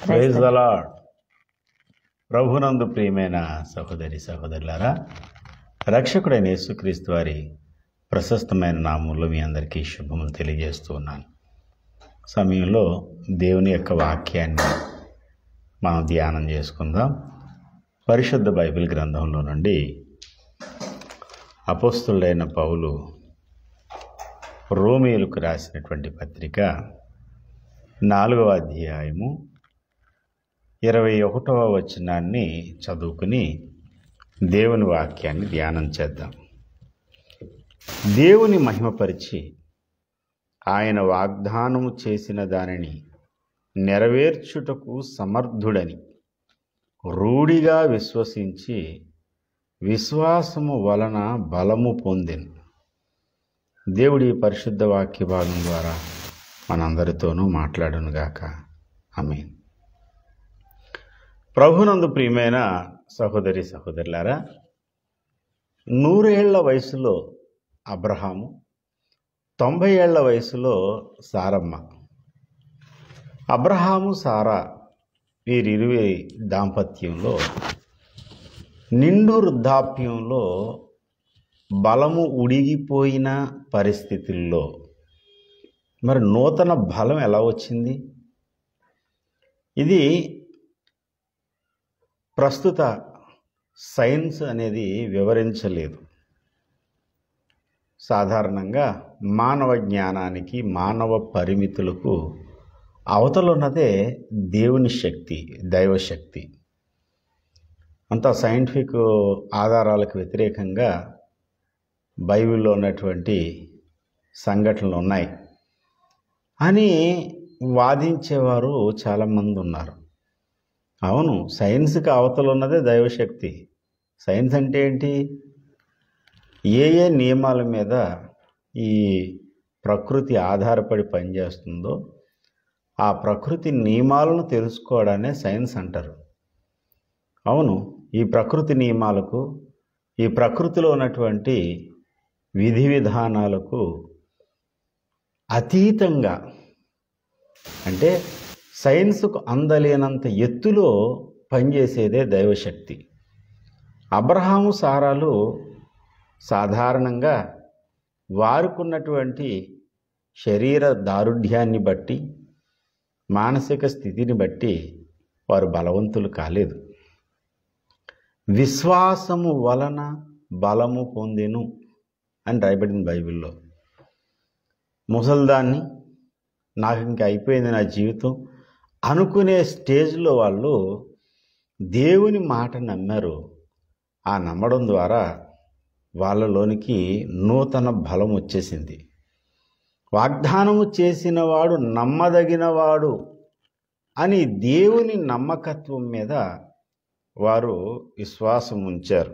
Praise the lord. ప్రభునందు ప్రియమైన సహోదరి సహోదరులారా, రక్షకుడైన యేసుక్రీస్తు వారి ప్రశస్తమైన నామంలో మీ అందరికీ శుభములు తెలియజేస్తూ ఉన్నాను. సమయంలో దేవుని యొక్క వాక్యాన్ని మనం ధ్యానం చేసుకుందాం. పరిశుద్ధ బైబిల్ గ్రంథంలో నుండి అపోస్తలుడైన పౌలు రోమీయులకు రాసినటువంటి పత్రిక 4వ అధ్యాయము 21వ వచనాన్ని చదువుకుని దేవుని వాక్యాన్ని ధ్యానం చేద్దాం. దేవుని మహిమపరిచి ఆయన వాగ్దానము చేసిన దానిని నెరవేర్చుటకు సమర్థుడని రూఢిగా విశ్వసించి విశ్వాసము వలన బలము పొందెను. దేవుడి పరిశుద్ధ వాక్య భాగం ద్వారా మనందరితోనూ మాట్లాడునుగాక. ఆమేన్. ప్రభునందు ప్రియమైన సహోదరి సహోదరులారా, 100 ఏళ్ల వయసులో అబ్రహాము, 90 ఏళ్ల వయసులో సారమ్మ. అబ్రహాము సారా వీరిరువురి దాంపత్యంలో నిండు వృద్ధాప్యంలో బలము ఉడిగిపోయిన పరిస్థితుల్లో మరి నూతన బలం ఎలా వచ్చింది? ఇది ప్రస్తుత సైన్స్ అనేది వివరించలేదు. సాధారణంగా మానవ జ్ఞానానికి, మానవ పరిమితులకు అవతలున్నదే దేవుని శక్తి, దైవశక్తి. అంత సైంటిఫిక్ ఆధారాలకు వ్యతిరేకంగా బైబిల్లో ఉన్నటువంటి సంఘటనలు ఉన్నాయి అని వాదించేవారు చాలామంది ఉన్నారు. అవును, సైన్స్కి అవతల ఉన్నదే దైవశక్తి. సైన్స్ అంటే ఏంటి? ఏ నియమాల మీద ఈ ప్రకృతి ఆధారపడి పనిచేస్తుందో ఆ ప్రకృతి నియమాలను తెలుసుకోవడానే సైన్స్ అంటారు. అవును, ఈ ప్రకృతి నియమాలకు, ఈ ప్రకృతిలో ఉన్నటువంటి విధి విధానాలకు అతీతంగా, అంటే సైన్స్కు అందలేనంత ఎత్తులో పనిచేసేదే దైవశక్తి. అబ్రహాము సారాలు సాధారణంగా వారికున్నటువంటి శరీర దారుఢ్యాన్ని బట్టి, మానసిక స్థితిని బట్టి వారు బలవంతులు కాలేదు. విశ్వాసము వలన బలము పొందెను అని రాయబడింది బైబిల్లో. ముసల్దాన్ని, నాకు ఇంకా అయిపోయింది నా జీవితం అనుకునే స్టేజ్లో వాళ్ళు దేవుని మాట నమ్మారు. ఆ నమ్మడం ద్వారా వాళ్ళలోనికి నూతన బలం వచ్చేసింది. వాగ్దానము చేసినవాడు నమ్మదగినవాడు అని దేవుని నమ్మకత్వం మీద వారు విశ్వాసం ఉంచారు.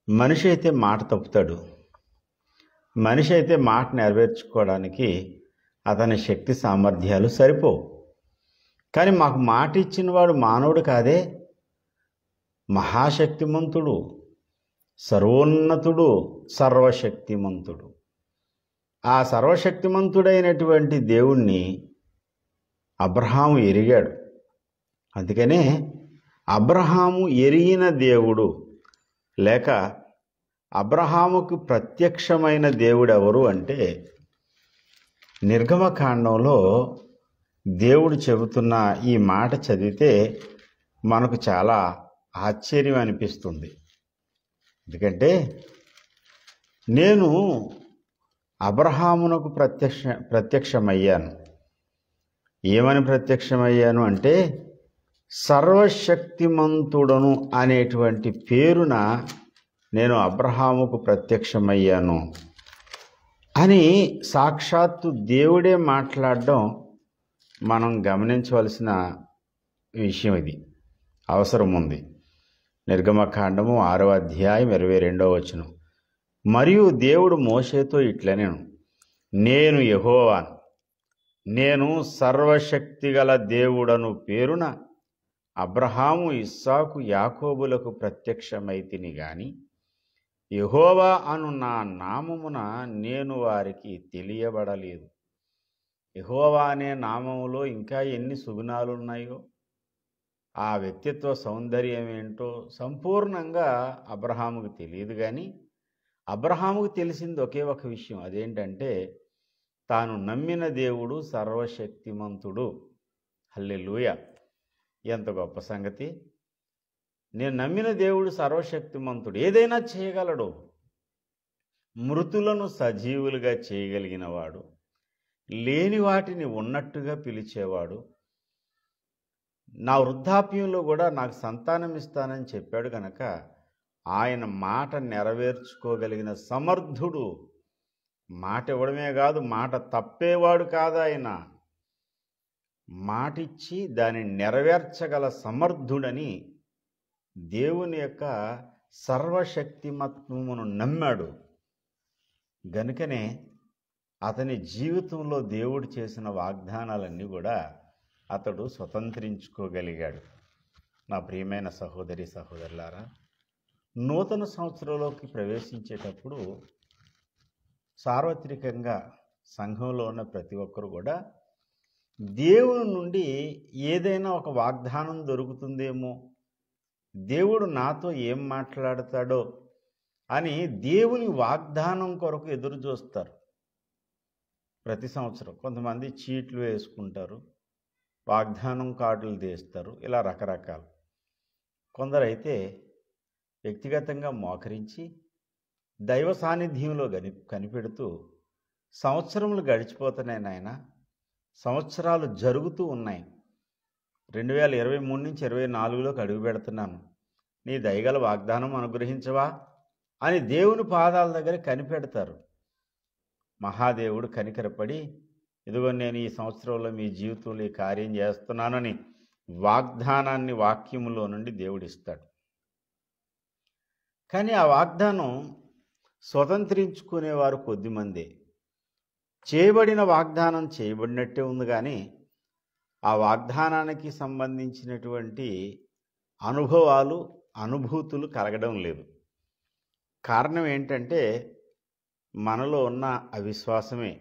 మనిషి అయితే మాట తప్పుతాడు. మనిషి అయితే మాట నెరవేర్చుకోవడానికి అతని శక్తి సామర్థ్యాలు సరిపోవు. కానీ మాకు మాట ఇచ్చిన వాడు మానవుడు కాదే, మహాశక్తిమంతుడు, సర్వోన్నతుడు, సర్వశక్తిమంతుడు. ఆ సర్వశక్తిమంతుడైనటువంటి దేవుణ్ణి అబ్రహాము ఎరిగాడు. అందుకనే అబ్రహాము ఎరిగిన దేవుడు, లేక అబ్రహాముకు ప్రత్యక్షమైన దేవుడు ఎవరు అంటే, నిర్గమకాండంలో దేవుడు చెబుతున్న ఈ మాట చదివితే మనకు చాలా ఆశ్చర్యం అనిపిస్తుంది. ఎందుకంటే నేను అబ్రహామునకు ప్రత్యక్షమయ్యాను. ఏమని ప్రత్యక్షమయ్యాను అంటే, సర్వశక్తిమంతుడను అనేటువంటి పేరున నేను అబ్రహాముకు ప్రత్యక్షమయ్యాను అని సాక్షాత్తు దేవుడే మాట్లాడడం మనం గమనించవలసిన విషయం. ఇది అవసరం ఉంది. నిర్గమకాండము 6వ అధ్యాయం 22వ వచనం. మరియు దేవుడు మోషేతో ఇట్లనెను, నేను యెహోవాను, నేను సర్వశక్తిగల దేవుడను పేరున అబ్రహాము, ఇస్సాకు, యాకోబులకు ప్రత్యక్షమైతిని గాని యెహోవా అను నా నామమున నేను వారికి తెలియబడలేదు. యెహోవా అనే నామములో ఇంకా ఎన్ని సుగుణాలు ఉన్నాయో, ఆ వ్యక్తిత్వ సౌందర్యం ఏంటో సంపూర్ణంగా అబ్రహాముకు తెలియదు. కానీ అబ్రహాముకు తెలిసింది ఒకే ఒక విషయం. అదేంటంటే తాను నమ్మిన దేవుడు సర్వశక్తిమంతుడు. హల్లెలూయా! ఎంత గొప్ప సంగతి! నేను నమ్మిన దేవుడు సర్వశక్తిమంతుడు, ఏదైనా చేయగలడు. మృతులను సజీవులుగా చేయగలిగిన వాడు, లేని వాటిని ఉన్నట్టుగా పిలిచేవాడు, నా వృద్ధాప్యంలో కూడా నాకు సంతానం ఇస్తానని చెప్పాడు కనుక ఆయన మాట నెరవేర్చుకోగలిగిన సమర్థుడు. మాట ఇవ్వడమే కాదు, మాట తప్పేవాడు కాదు ఆయన. మాటిచ్చి దాన్ని నెరవేర్చగల సమర్థుడని దేవుని యొక్క సర్వశక్తిమత్వమును నమ్మాడు. గనుకనే అతని జీవితంలో దేవుడు చేసిన వాగ్దానాలన్నీ కూడా అతడు స్వతంత్రించుకోగలిగాడు. నా ప్రియమైన సహోదరి సహోదరులారా, నూతన సంవత్సరంలోకి ప్రవేశించేటప్పుడు సార్వత్రికంగా సంఘంలో ఉన్న ప్రతి ఒక్కరు కూడా దేవుని నుండి ఏదైనా ఒక వాగ్దానం దొరుకుతుందేమో, దేవుడు నాతో ఏం మాట్లాడతాడో అని దేవుని వాగ్దానం కొరకు ఎదురు చూస్తారు. ప్రతి సంవత్సరం కొంతమంది చీట్లు వేసుకుంటారు, వాగ్దానం కార్డులు తీస్తారు, ఇలా రకరకాలు. కొందరైతే వ్యక్తిగతంగా మోకరించి దైవ సాన్నిధ్యంలో కనిపెడుతూ సంవత్సరములు గడిచిపోతున్నాయి నాయన, సంవత్సరాలు జరుగుతూ ఉన్నాయి, 2023 నుంచి 24లోకి అడుగు పెడుతున్నాను, నీ దయగల వాగ్దానం అనుగ్రహించవా అని దేవుని పాదాల దగ్గర కనిపెడతారు. మహాదేవుడు కనికరపడి, ఇదిగో నేను ఈ సంవత్సరంలో మీ జీవితంలో ఈ కార్యం చేస్తున్నానని వాగ్దానాన్ని వాక్యములో నుండి దేవుడిస్తాడు. కానీ ఆ వాగ్దానం స్వతంత్రించుకునేవారు కొద్దిమందే. చేయబడిన వాగ్దానం చేయబడినట్టే ఉంది, కానీ ఆ వాగ్దానానికి సంబంధించినటువంటి అనుభవాలు అనుభూతులు కలగడం లేదు. కారణం ఏంటంటే మనలో ఉన్న అవిశ్వాసమే.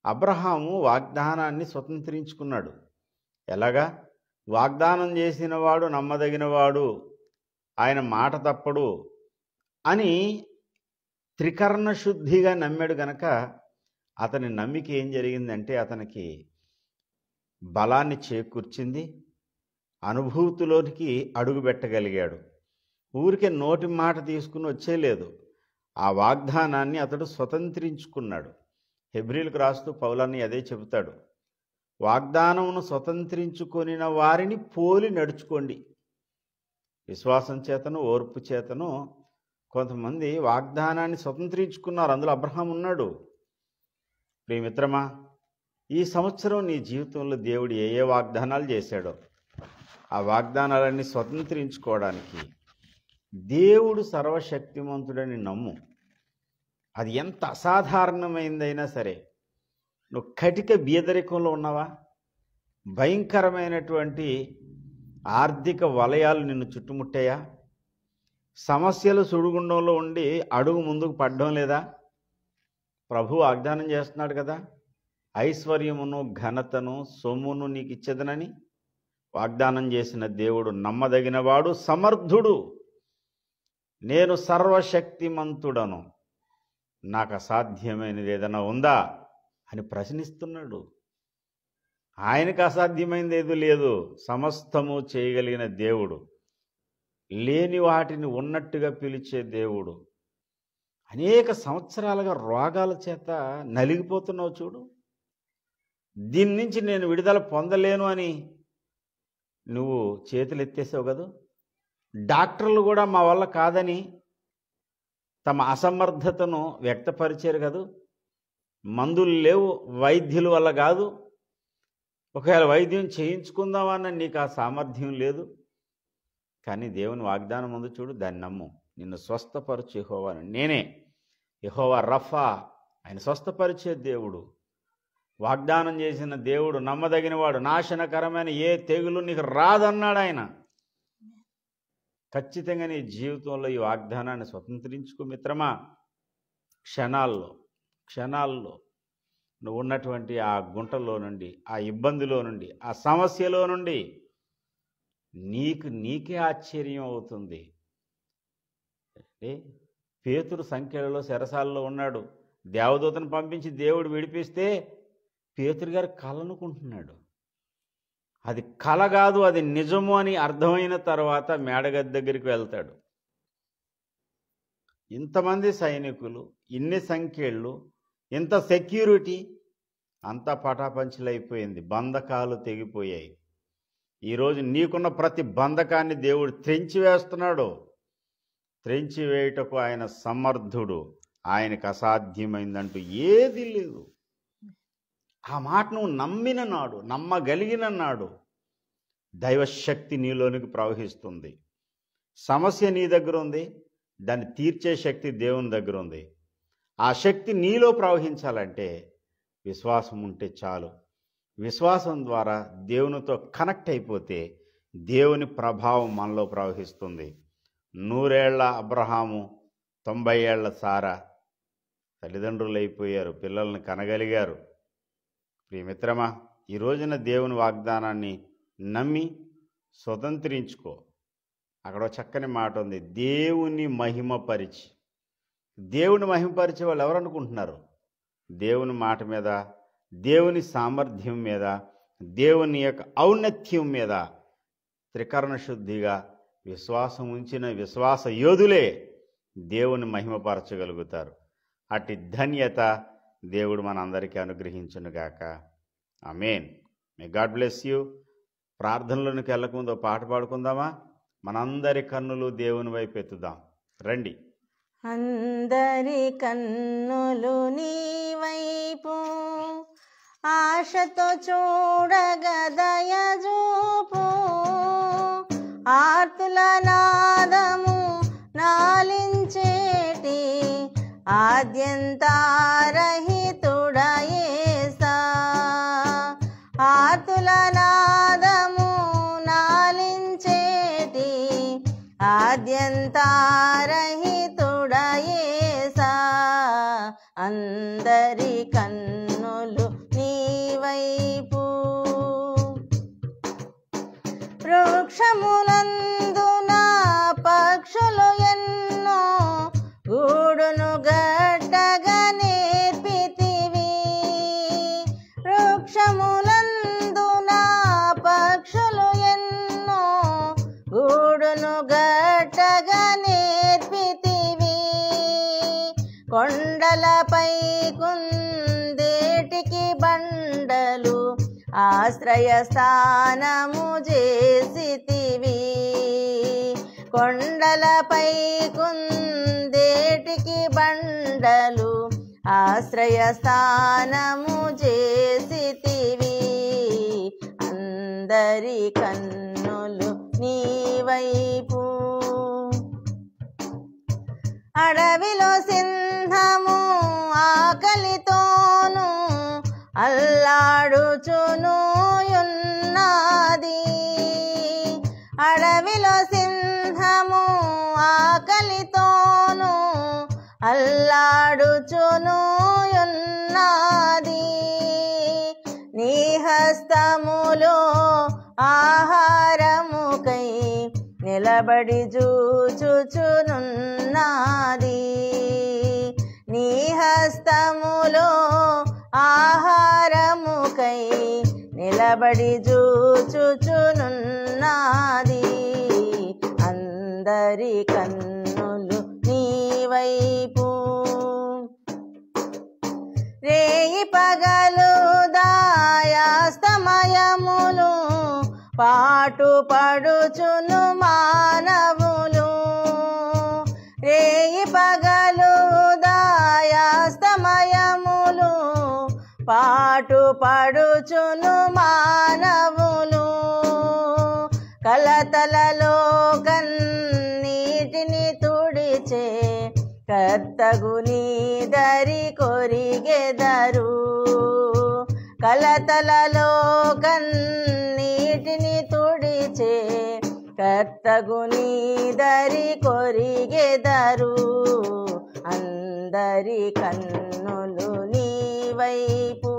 అబ్రహాము వాగ్దానాన్ని స్వతంత్రించుకున్నాడు. ఎలాగా? వాగ్దానం చేసిన వాడు నమ్మదగినవాడు, ఆయన మాట తప్పడు అని త్రికరణ శుద్ధిగా నమ్మాడు గనక అతని నమ్మిక ఏం జరిగిందంటే అతనికి బలాన్ని చేకూర్చింది, అనుభూతిలోనికి అడుగుపెట్టగలిగాడు. ఊరికే నోటి మాట తీసుకుని వచ్చేలేదు, ఆ వాగ్దానాన్ని అతడు స్వతంత్రించుకున్నాడు. హెబ్రీలకు రాస్తూ పౌలన్నీ అదే చెబుతాడు, వాగ్దానమును స్వతంత్రించుకొనిన వారిని పోలి నడుచుకోండి. విశ్వాసం చేతను ఓర్పు చేతను కొంతమంది వాగ్దానాన్ని స్వతంత్రించుకున్నారు, అందులో అబ్రహాం ఉన్నాడు. ప్రియమిత్రమా, ఈ సంవత్సరం నీ జీవితంలో దేవుడు ఏ ఏ వాగ్దానాలు చేశాడో ఆ వాగ్దానాలన్నీ స్వతంత్రించుకోవడానికి దేవుడు సర్వశక్తిమంతుడని నమ్ము. అది ఎంత అసాధారణమైందైనా సరే, నువ్వు కటిక బీదరికంలో ఉన్నావా, భయంకరమైనటువంటి ఆర్థిక వలయాలు నిన్ను చుట్టుముట్టాయా, సమస్యలు సుడిగుండంలో ఉండి అడుగు ముందుకు పడడం లేదా, ప్రభు వాగ్దానం చేస్తున్నాడు కదా, ఐశ్వర్యమును ఘనతను సొమ్మును నీకు ఇచ్చేదనని వాగ్దానం చేసిన దేవుడు నమ్మదగినవాడు, సమర్థుడు. నేను సర్వశక్తిమంతుడను, నాకు అసాధ్యమైనది ఏదైనా ఉందా అని ప్రశ్నిస్తున్నాడు. ఆయనకు అసాధ్యమైనది ఏది లేదు, సమస్తము చేయగలిగిన దేవుడు, లేని వాటిని ఉన్నట్టుగా పిలిచే దేవుడు. అనేక సంవత్సరాలుగా రోగాల చేత నలిగిపోతున్నావు చూడు, దీని నుంచి నేను విడుదల పొందలేను అని నువ్వు చేతులు ఎత్తేసావు కదా. డాక్టర్లు కూడా మా వల్ల కాదని తమ అసమర్థతను వ్యక్తపరిచారు కదా. మందులు లేవు, వైద్యుల వల్ల కాదు, ఒకవేళ వైద్యం చేయించుకుందామన్న నీకు ఆ సామర్థ్యం లేదు. కానీ దేవుని వాగ్దానం ముందు చూడు, దాన్ని నమ్ము, నిన్ను స్వస్థపరచు యెహోవాను. నేనే యెహోవా రఫా, ఆయన స్వస్థపరిచే దేవుడు, వాగ్దానం చేసిన దేవుడు, నమ్మదగినవాడు, నాశనకరమైన ఏ తెగులు నీకు రాదన్నాడు ఆయన. ఖచ్చితంగా నీ జీవితంలో ఈ వాగ్దానాన్ని స్వతంత్రించుకో మిత్రమా. క్షణాల్లో నువ్వు ఉన్నటువంటి ఆ గుంటలో నుండి, ఆ ఇబ్బందిలో నుండి, ఆ సమస్యలో నుండి నీకే ఆశ్చర్యం అవుతుంది. పేతురు సంఖ్యలలో చెరసాలలో ఉన్నాడు. దేవదూతను పంపించి దేవుడు విడిపిస్తే పేతురు గారు కలనుకుంటున్నాడు. అది కల కాదు, అది నిజము అని అర్థమైన తర్వాత మేడగది దగ్గరికి వెళ్తాడు. ఇంతమంది సైనికులు, ఇన్ని సంఖ్యలు, ఇంత సెక్యూరిటీ, అంతా పటాపంచలైపోయింది. బంధకాలు తెగిపోయాయి. ఈరోజు నీకున్న ప్రతి బంధకాన్ని దేవుడు త్రెంచివేస్తున్నాడు. త్రెంచివేయుటకు ఆయన సమర్థుడు. ఆయనకు అసాధ్యమైందంటూ ఏది లేదు. ఆ మాట నువ్వు నమ్మిన నాడు, నమ్మగలిగిన నాడు దైవశక్తి నీలోనికి ప్రవహిస్తుంది. సమస్య నీ దగ్గర ఉంది, దాన్ని తీర్చే శక్తి దేవుని దగ్గర ఉంది. ఆ శక్తి నీలో ప్రవహించాలంటే విశ్వాసం ఉంటే చాలు. విశ్వాసం ద్వారా దేవునితో కనెక్ట్ అయిపోతే దేవుని ప్రభావం మనలో ప్రవహిస్తుంది. 100 ఏళ్ల అబ్రహాము, 90 ఏళ్ల సారా తల్లిదండ్రులు అయిపోయారు, పిల్లల్ని కనగలిగారు. ప్రియమిత్రమా, ఈ రోజున దేవుని వాగ్దానాన్ని నమ్మి స్వతంత్రించుకో. అక్కడ చక్కని మాట ఉంది, దేవుని మహిమపరిచి. దేవుని మహిమపరిచే వాళ్ళు ఎవరు అనుకుంటున్నారు? దేవుని మాట మీద, దేవుని సామర్థ్యం మీద, దేవుని యొక్క ఔన్నత్యం మీద త్రికరణ శుద్ధిగా విశ్వాసం ఉంచిన విశ్వాస యోధులే దేవుని మహిమపరచగలుగుతారు. అట్టి ధన్యత దేవుడు మనందరికీ అనుగ్రహించునుగాక. ఆమేన్. May God bless you. ప్రార్థనలోనికి వెళ్ళకముందు పాట పాడుకుందామా? మనందరి కన్నులు దేవుని వైపు ఎత్తుదాం. రండి. అందరి కన్నులు నీ వైపు ఆశతో చూడగా దయచూపు. ఆర్తుల నాదము నాలించేటి ఆద్యంతారహితుడా యేసా. ఆర్తుల నాదము నాలించేటి ఆద్యంతారహితుడా యేసా. అందరి కన్నులు నీ వైపు. వృక్షములందున పక్షులు ఎన్నో గూడును గట్టగా నేర్పితివి. వృక్షములందున పక్షులు ఎన్నో గూడును గట్టగా నేర్పితివి. కొండలపై కుందేటికి బండలు ఆశ్రయ స్థానము చేసితివి. కొండలపై కుందేటికి బండలు ఆశ్రయ స్థానము చేసితివి. అందరి కన్నులు నీ వైపు. అడవిలో సింహము ఆకలితోను అల్లాడుచును యున్నది. అడవిలో సింహము ఆకలితోను అల్లాడుచును యున్నది. నీ హస్తములో ఆహారముకై నిలబడి చూచుచునున్నది. నీ హస్తములో ఆహారముకై నిలబడి చూచుచునున్నది. అందరి కన్నులు నీ వైపు. రేయి పగలు దాయాస్తమయములు పాటు పడుచును మానవులు. రేయి పగలు దాయాస్తమయములు పాటు పడుచును మానవులు. కలతలలో కన్నీటిని తుడిచే కర్తగు నీ దరి కొరిగెదరు. కలతలలో కన్నీటిని తుడిచే కర్తగు నీ దరి కొరిగెదరు. అందరి కన్నులు నీ వైపు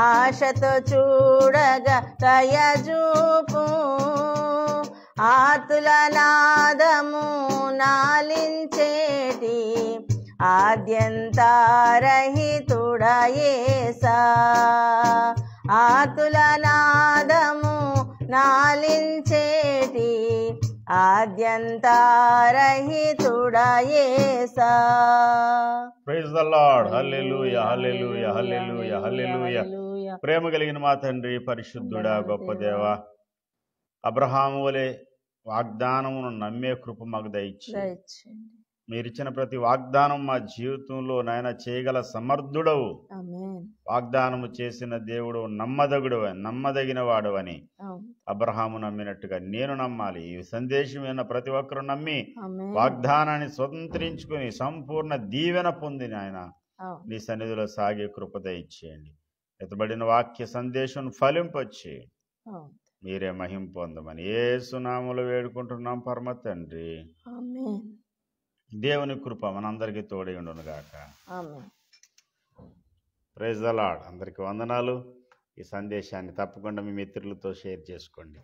ఆశతో చూడగా దయచూపు ఆతుల నాదము నాలించేటి ఆద్యంతారహితుడా యేసా ఆతుల నాదము నాలించేటి ఆద్యంతారహితుడా యేసా. Praise the Lord. హల్లెలూయా హల్లెలూయా హల్లెలూయా హల్లెలూయా. ప్రేమ కలిగిన మా తండ్రి, పరిశుద్ధుడా, గొప్ప దేవా, అబ్రహాము వలె వాగ్దానమును నమ్మే కృప మాకు దయచేయండి. మీరిచ్చిన ప్రతి వాగ్దానం మా జీవితంలో నాయన చేయగల సమర్థుడవు. వాగ్దానము చేసిన దేవుడు నమ్మదగిన వాడు అని అబ్రహాము నమ్మినట్టుగా నేను నమ్మాలి. ఈ సందేశం విన్న ప్రతి ఒక్కరు నమ్మి వాగ్దానాన్ని స్వతంత్రించుకుని సంపూర్ణ దీవెన పొంది నాయన నీ సన్నిధిలో సాగే కృప దయచేయండి. ఎత్తబడిన వాక్య సందేశం ఫలింపొచ్చి మీరే మహిమ పొందమని యేసు నామములో వేడుకుంటున్నాం పరమ తండ్రి. దేవుని కృప మనందరికీ తోడై ఉండును గాక. Praise the lord. అందరికీ వందనాలు. ఈ సందేశాన్ని తప్పకుండా మీ మిత్రులతో షేర్ చేసుకోండి.